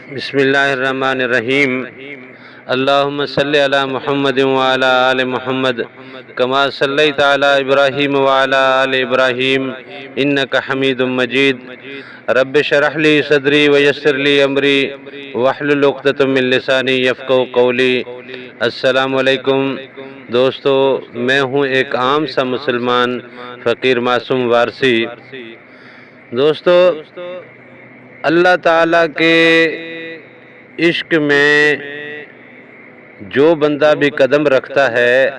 بسم اللہ الرحمن الرحیم۔ اللہم صلی علی محمد وعلی آل محمد کما صلیت علی ابراہیم وعلی آل ابراہیم انک حمید مجید۔ رب اشرح لی صدری ویسر لی امری واحلل عقدۃ من لسانی یفقہوا قولی۔ السلام علیکم دوستو، میں ہوں ایک عام سا مسلمان فقیر معصوم وارثی۔ دوستو، اللہ تعالیٰ کے عشق میں جو بندہ بھی قدم رکھتا ہے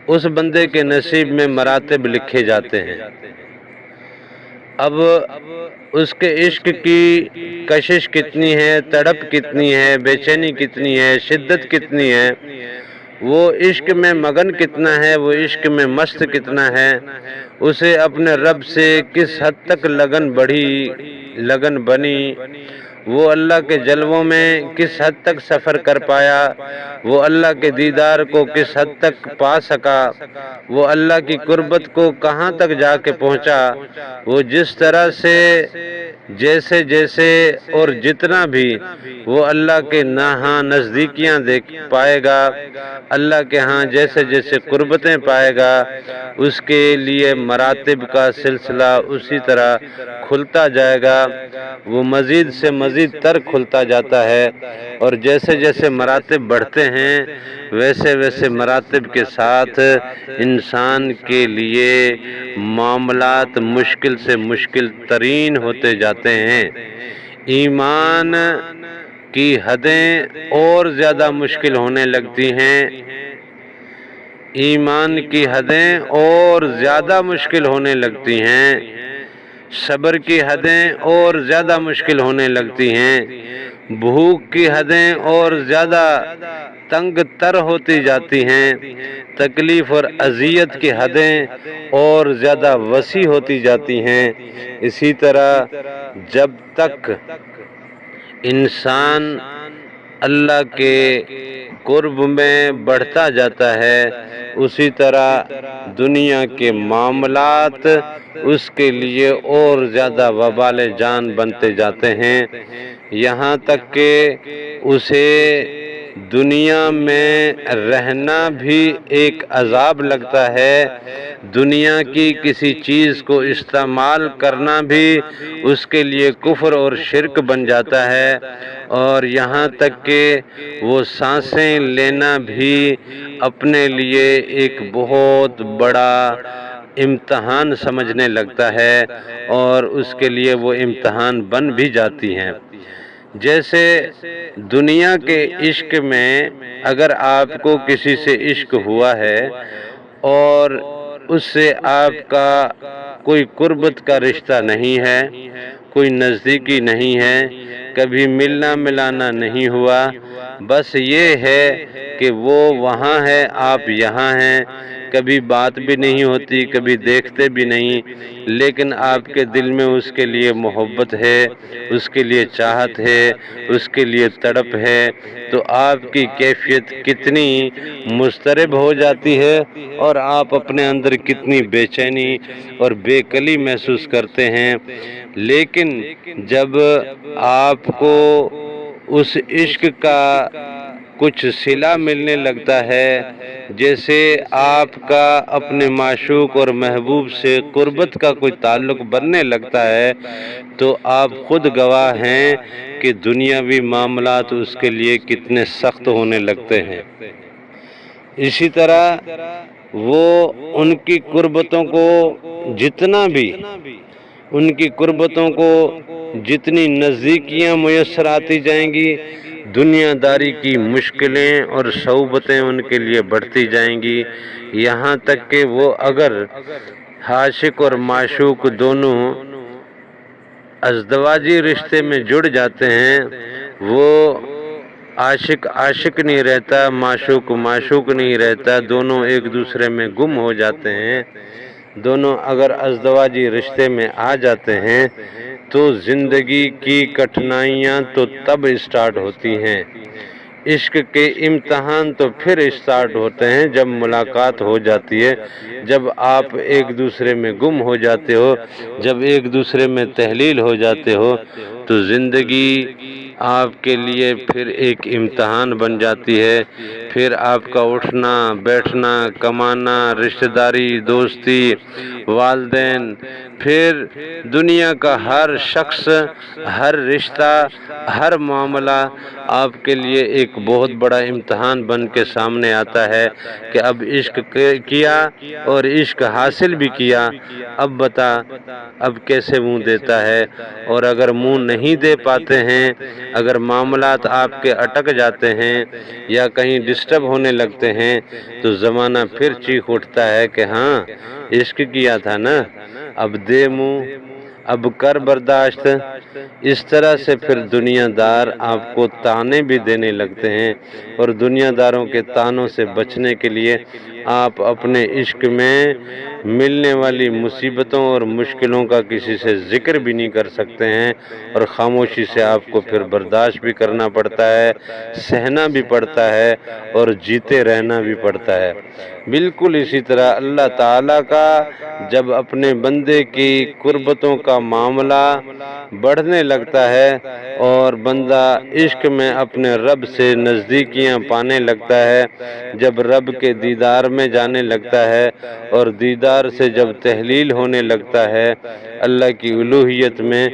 اس بندے کے نصیب میں مراتب لکھے جاتے ہیں۔ اب اس کے عشق کی کشش کتنی ہے، تڑپ کتنی ہے، بے چینی کتنی ہے، شدت کتنی ہے، وہ عشق میں مگن کتنا ہے، وہ عشق میں مست کتنا ہے، اسے اپنے رب سے کس حد تک لگن بڑھی، لگن بنی، وہ اللہ کے جلووں میں کس حد تک سفر کر پایا، وہ اللہ کے دیدار کو کس حد تک پا سکا، وہ اللہ کی قربت کو کہاں تک جا کے پہنچا، وہ جس طرح سے جیسے جیسے اور جتنا بھی وہ اللہ کے ہاں نزدیکیاں دیکھ پائے گا، اللہ کے ہاں جیسے جیسے قربتیں پائے گا، اس کے لیے مراتب کا سلسلہ اسی طرح کھلتا جائے گا، وہ مزید سے مزید تر کھلتا جاتا ہے، اور جیسے جیسے مراتب بڑھتے ہیں ویسے ویسے مراتب کے ساتھ انسان کے لیے معاملات مشکل سے مشکل ترین ہوتے جاتے ہیں۔ ایمان کی حدیں اور زیادہ مشکل ہونے لگتی ہیں، ایمان کی حدیں اور زیادہ مشکل ہونے لگتی ہیں، صبر کی حدیں اور زیادہ مشکل ہونے لگتی ہیں، بھوک کی حدیں اور زیادہ تنگ تر ہوتی جاتی ہیں، تکلیف اور اذیت کی حدیں اور زیادہ وسیع ہوتی جاتی ہیں۔ اسی طرح جب تک انسان اللہ کے قرب میں بڑھتا جاتا ہے اسی طرح دنیا کے معاملات اس کے لیے اور زیادہ وبال جان بنتے جاتے ہیں، یہاں تک کہ اسے دنیا میں رہنا بھی ایک عذاب لگتا ہے، دنیا کی کسی چیز کو استعمال کرنا بھی اس کے لیے کفر اور شرک بن جاتا ہے، اور یہاں تک کہ وہ سانسیں لینا بھی اپنے لیے ایک بہت بڑا امتحان سمجھنے لگتا ہے، اور اس کے لیے وہ امتحان بن بھی جاتی ہیں۔ جیسے دنیا کے عشق میں اگر آپ کو کسی سے عشق ہوا ہے اور اس سے آپ کا کوئی قربت کا رشتہ نہیں ہے، کوئی نزدیکی نہیں ہے، کبھی ملنا ملانا نہیں ہوا، بس یہ ہے کہ وہ وہاں ہے آپ یہاں ہیں، کبھی بات بھی نہیں ہوتی، کبھی دیکھتے بھی نہیں، لیکن آپ کے دل میں اس کے لیے محبت ہے، اس کے لیے چاہت ہے، اس کے لیے تڑپ ہے، تو آپ کی کیفیت کتنی مضطرب ہو جاتی ہے اور آپ اپنے اندر کتنی بے چینی اور بے کلی محسوس کرتے ہیں۔ لیکن جب آپ کو اس عشق کا کچھ صلہ ملنے لگتا ہے، جیسے آپ کا اپنے معشوق اور محبوب سے قربت کا کوئی تعلق بننے لگتا ہے، تو آپ خود گواہ ہیں کہ دنیاوی معاملات اس کے لیے کتنے سخت ہونے لگتے ہیں۔ اسی طرح وہ ان کی قربتوں کو جتنا بھی ان کی قربتوں کو جتنی نزدیکیاں میسر آتی جائیں گی، دنیا داری کی مشکلیں اور صعوبتیں ان کے لیے بڑھتی جائیں گی، یہاں تک کہ وہ اگر عاشق اور معشوق دونوں ازدواجی رشتے میں جڑ جاتے ہیں، وہ عاشق عاشق نہیں رہتا، معشوق معشوق نہیں رہتا، دونوں ایک دوسرے میں گم ہو جاتے ہیں، دونوں اگر ازدواجی رشتے میں آ جاتے ہیں تو زندگی کی کٹھنائیاں تو تب اسٹارٹ ہوتی ہیں، عشق کے امتحان تو پھر اسٹارٹ ہوتے ہیں جب ملاقات ہو جاتی ہے، جب آپ ایک دوسرے میں گم ہو جاتے ہو، جب ایک دوسرے میں تحلیل ہو جاتے ہو، تو زندگی آپ کے لیے پھر ایک امتحان بن جاتی ہے۔ پھر آپ کا اٹھنا بیٹھنا، کمانا، رشتہ داری، دوستی، والدین، پھر دنیا کا ہر شخص، ہر رشتہ، ہر معاملہ آپ کے لیے ایک بہت بڑا امتحان بن کے سامنے آتا ہے کہ اب عشق کیا اور عشق حاصل بھی کیا، اب بتا اب کیسے منہ دیتا ہے؟ اور اگر منہ نہیں دے پاتے ہیں، اگر معاملات آپ کے اٹک جاتے ہیں یا کہیں ڈسٹرب ہونے لگتے ہیں، تو زمانہ پھر چیخ اٹھتا ہے کہ ہاں عشق کیا تھا نا، اب دے منہ، اب کر برداشت۔ اس طرح سے پھر دنیا دار آپ کو تانے بھی دینے لگتے ہیں، اور دنیا داروں کے تانوں سے بچنے کے لیے آپ اپنے عشق میں ملنے والی مصیبتوں اور مشکلوں کا کسی سے ذکر بھی نہیں کر سکتے ہیں، اور خاموشی سے آپ کو پھر برداشت بھی کرنا پڑتا ہے، سہنا بھی پڑتا ہے، اور جیتے رہنا بھی پڑتا ہے۔ بالکل اسی طرح اللہ تعالیٰ کا جب اپنے بندے کی قربتوں کا معاملہ بڑھنے لگتا ہے اور بندہ عشق میں اپنے رب سے نزدیکیاں پانے لگتا ہے، جب رب کے دیدار میں جانے لگتا ہے، اور دیدار سے جب تحلیل ہونے لگتا ہے اللہ کی الوہیت میں،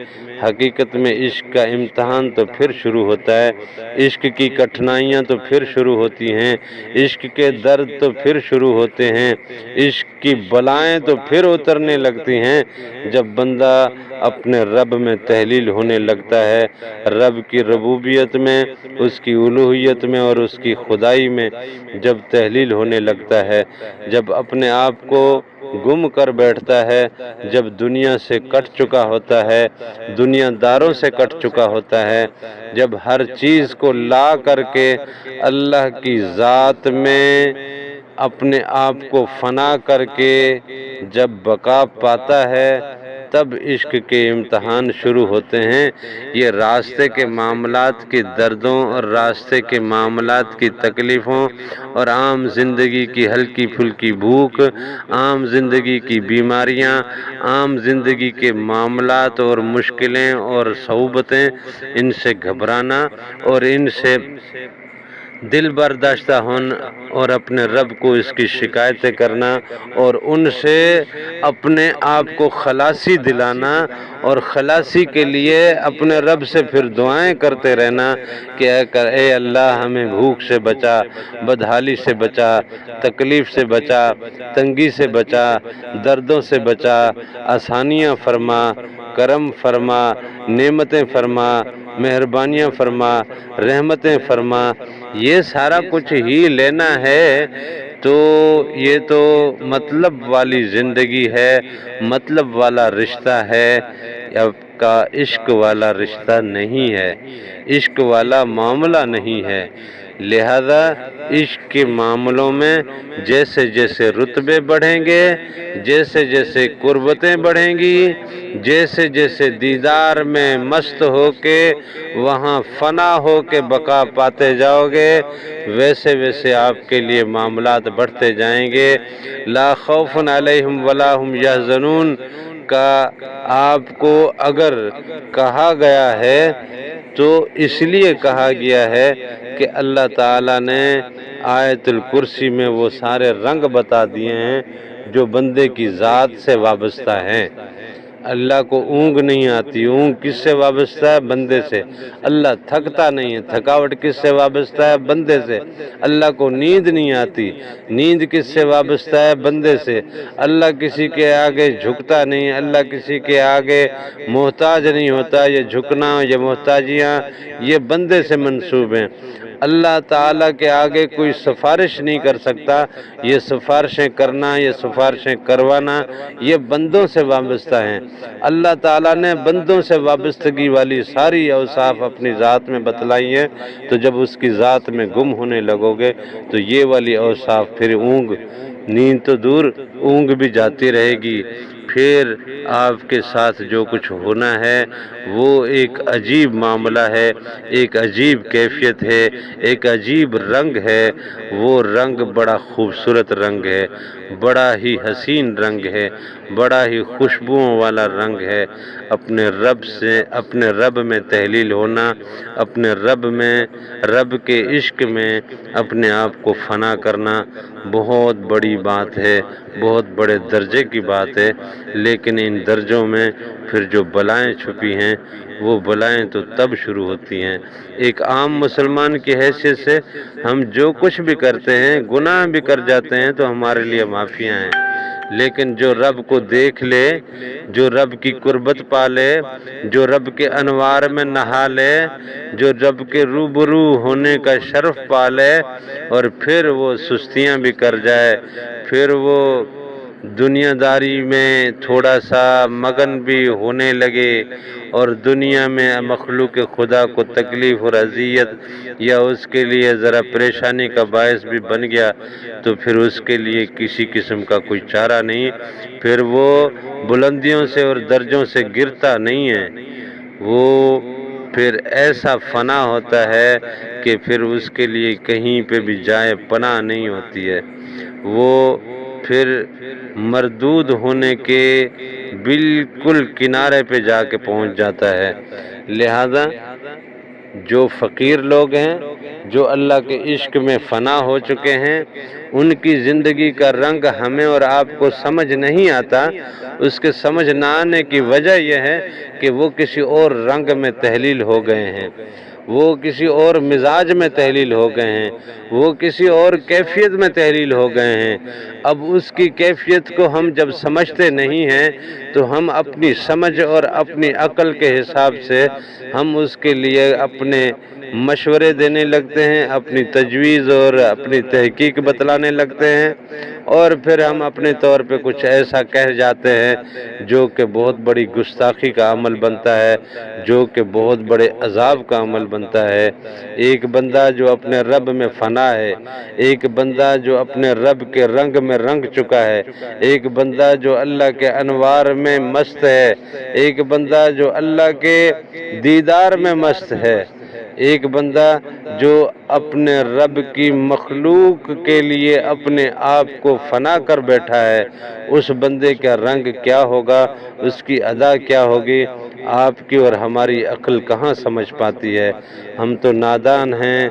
حقیقت میں عشق کا امتحان تو پھر شروع ہوتا ہے، عشق کی کٹھنائیاں تو پھر شروع ہوتی ہیں، عشق کے درد تو پھر شروع ہوتے ہیں، عشق کی بلائیں تو پھر اترنے لگتی ہیں، جب بندہ اپنے رب میں تحلیل ہونے لگتا ہے، رب کی ربوبیت میں، اس کی الوہیت میں اور اس کی خدائی میں جب تحلیل ہونے لگتا ہے، جب اپنے آپ کو گم کر بیٹھتا ہے، جب دنیا سے کٹ چکا ہوتا ہے، دنیا داروں سے کٹ چکا ہوتا ہے، جب ہر چیز کو لا کر کے اللہ کی ذات میں اپنے آپ کو فنا کر کے جب بقا پاتا ہے، تب عشق کے امتحان شروع ہوتے ہیں۔ یہ راستے کے معاملات کی دردوں اور راستے کے معاملات کی تکلیفوں اور عام زندگی کی ہلکی پھلکی بھوک، عام زندگی کی بیماریاں، عام زندگی کے معاملات اور مشکلیں اور صعوبتیں، ان سے گھبرانا اور ان سے دل برداشتہ ہونا اور اپنے رب کو اس کی شکایتیں کرنا اور ان سے اپنے آپ کو خلاصی دلانا اور خلاصی کے لیے اپنے رب سے پھر دعائیں کرتے رہنا کہ اے اللہ ہمیں بھوک سے بچا، بدحالی سے بچا، تکلیف سے بچا، تنگی سے بچا، دردوں سے بچا، آسانیاں فرما، کرم فرما، نعمتیں فرما، مہربانیاں فرما، رحمتیں فرما۔ یہ سارا کچھ ہی لینا ہے تو یہ تو مطلب والی زندگی ہے، مطلب والا رشتہ ہے، آپ کا عشق والا رشتہ نہیں ہے، عشق والا معاملہ نہیں ہے۔ لہذا عشق کے معاملوں میں جیسے جیسے رتبے بڑھیں گے، جیسے جیسے قربتیں بڑھیں گی، جیسے جیسے دیدار میں مست ہو کے وہاں فنا ہو کے بقا پاتے جاؤ گے، ویسے ویسے آپ کے لیے معاملات بڑھتے جائیں گے۔ لا خوف علیہم ولا هم یحزنون کا آپ کو اگر کہا گیا ہے تو اس لیے کہا گیا ہے کہ اللہ تعالیٰ نے آیت الکرسی میں وہ سارے رنگ بتا دیے ہیں جو بندے کی ذات سے وابستہ ہیں۔ اللہ کو اونگ نہیں آتی، اونگ کس سے وابستہ ہے؟ بندے سے۔ اللہ تھکتا نہیں ہے، تھکاوٹ کس سے وابستہ ہے؟ بندے سے۔ اللہ کو نیند نہیں آتی، نیند کس سے وابستہ ہے؟ بندے سے۔ اللہ کسی کے آگے جھکتا نہیں، اللہ کسی کے آگے محتاج نہیں ہوتا۔ یہ جھکنا، یہ محتاجیاں، یہ بندے سے منسوب ہیں۔ اللہ تعالیٰ کے آگے کوئی سفارش نہیں کر سکتا، یہ سفارشیں کرنا، یہ سفارشیں کروانا، یہ بندوں سے وابستہ ہیں۔ اللہ تعالیٰ نے بندوں سے وابستگی والی ساری اوصاف اپنی ذات میں بتلائی ہیں، تو جب اس کی ذات میں گم ہونے لگو گے تو یہ والی اوصاف پھر اونگ، نیند تو دور، اونگ بھی جاتی رہے گی، پھر آپ کے ساتھ جو کچھ ہونا ہے وہ ایک عجیب معاملہ ہے، ایک عجیب کیفیت ہے، ایک عجیب رنگ ہے۔ وہ رنگ بڑا خوبصورت رنگ ہے، بڑا ہی حسین رنگ ہے، بڑا ہی خوشبوؤں والا رنگ ہے۔ اپنے رب سے، اپنے رب میں تحلیل ہونا، اپنے رب کے عشق میں اپنے آپ کو فنا کرنا بہت بڑی بات ہے، بہت بڑے درجے کی بات ہے۔ لیکن ان درجوں میں پھر جو بلائیں چھپی ہیں وہ بلائیں تو تب شروع ہوتی ہیں۔ ایک عام مسلمان کی حیثیت سے ہم جو کچھ بھی کرتے ہیں، گناہ بھی کر جاتے ہیں تو ہمارے لیے معافیاں ہیں، لیکن جو رب کو دیکھ لے، جو رب کی قربت پا لے، جو رب کے انوار میں نہا لے، جو رب کے روبرو ہونے کا شرف پا لے، اور پھر وہ سستیاں بھی کر جائے، پھر وہ دنیا داری میں تھوڑا سا مگن بھی ہونے لگے، اور دنیا میں مخلوق خدا کو تکلیف اور اذیت یا اس کے لیے ذرا پریشانی کا باعث بھی بن گیا، تو پھر اس کے لیے کسی قسم کا کوئی چارہ نہیں، پھر وہ بلندیوں سے اور درجوں سے گرتا نہیں ہے، وہ پھر ایسا فنا ہوتا ہے کہ پھر اس کے لیے کہیں پہ بھی جائے پناہ نہیں ہوتی ہے، وہ پھر مردود ہونے کے بالکل کنارے پہ جا کے پہنچ جاتا ہے۔ لہذا جو فقیر لوگ ہیں، جو اللہ کے عشق میں فنا ہو چکے ہیں، ان کی زندگی کا رنگ ہمیں اور آپ کو سمجھ نہیں آتا۔ اس کے سمجھ نہ آنے کی وجہ یہ ہے کہ وہ کسی اور رنگ میں تحلیل ہو گئے ہیں، وہ کسی اور مزاج میں تحلیل ہو گئے ہیں، وہ کسی اور کیفیت میں تحلیل ہو گئے ہیں۔ اب اس کی کیفیت کو ہم جب سمجھتے نہیں ہیں تو ہم اپنی سمجھ اور اپنی عقل کے حساب سے ہم اس کے لیے اپنے مشورے دینے لگتے ہیں، اپنی تجویز اور اپنی تحقیق بتلانے لگتے ہیں، اور پھر ہم اپنے طور پہ کچھ ایسا کہہ جاتے ہیں جو کہ بہت بڑی گستاخی کا عمل بنتا ہے، جو کہ بہت بڑے عذاب کا عمل بنتا ہے۔ ایک بندہ جو اپنے رب میں فنا ہے، ایک بندہ جو اپنے رب کے رنگ میں رنگ چکا ہے، ایک بندہ جو اللہ کے انوار میں مست ہے، ایک بندہ جو اللہ کے دیدار میں مست ہے، ایک بندہ جو اپنے رب کی مخلوق کے لیے اپنے آپ کو فنا کر بیٹھا ہے، اس بندے کا رنگ کیا ہوگا، اس کی ادا کیا ہوگی، آپ کی اور ہماری عقل کہاں سمجھ پاتی ہے۔ ہم تو نادان ہیں۔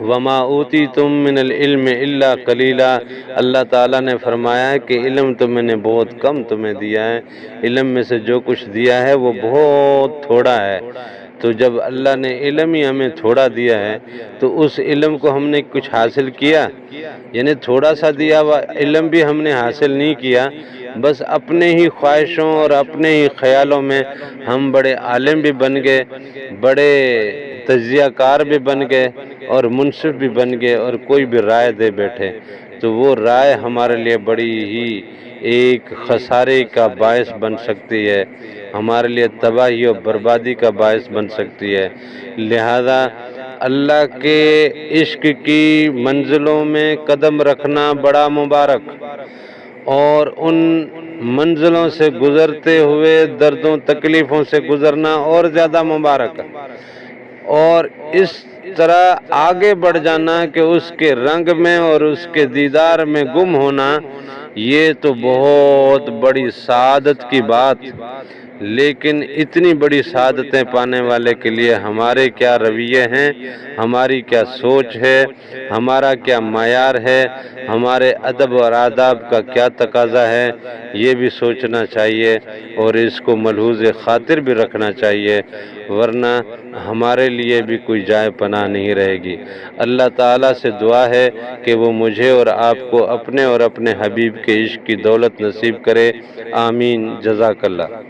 وَمَا أُوتِيتُم مِّنَ الْعِلْمِ إِلَّا قَلِيلًا، اللہ تعالیٰ نے فرمایا ہے کہ علم تو میں نے بہت کم تمہیں دیا ہے، علم میں سے جو کچھ دیا ہے وہ بہت تھوڑا ہے۔ تو جب اللہ نے علم ہی ہمیں تھوڑا دیا ہے تو اس علم کو ہم نے کچھ حاصل کیا؟ یعنی تھوڑا سا دیا ہوا علم بھی ہم نے حاصل نہیں کیا، بس اپنے ہی خواہشوں اور اپنے ہی خیالوں میں ہم بڑے عالم بھی بن گئے، بڑے تجزیہ کار بھی بن گئے اور منصف بھی بن گئے، اور کوئی بھی رائے دے بیٹھے، تو وہ رائے ہمارے لیے بڑی ہی ایک خسارے کا باعث بن سکتی ہے، ہمارے لیے تباہی اور بربادی کا باعث بن سکتی ہے۔ لہذا اللہ کے عشق کی منزلوں میں قدم رکھنا بڑا مبارک، اور ان منزلوں سے گزرتے ہوئے دردوں تکلیفوں سے گزرنا اور زیادہ مبارک، اور اس طرح آگے بڑھ جانا کہ اس کے رنگ میں اور اس کے دیدار میں گم ہونا، یہ تو بہت بڑی سعادت کی بات۔ لیکن اتنی بڑی سعادتیں پانے والے کے لیے ہمارے کیا رویے ہیں، ہماری کیا سوچ ہے، ہمارا کیا معیار ہے، ہمارے ادب اور آداب کا کیا تقاضا ہے، یہ بھی سوچنا چاہیے اور اس کو ملحوظ خاطر بھی رکھنا چاہیے، ورنہ ہمارے لیے بھی کوئی جائے پناہ نہیں رہے گی۔ اللہ تعالیٰ سے دعا ہے کہ وہ مجھے اور آپ کو اپنے اور اپنے حبیب کے عشق کی دولت نصیب کرے، آمین۔ جزاک اللہ۔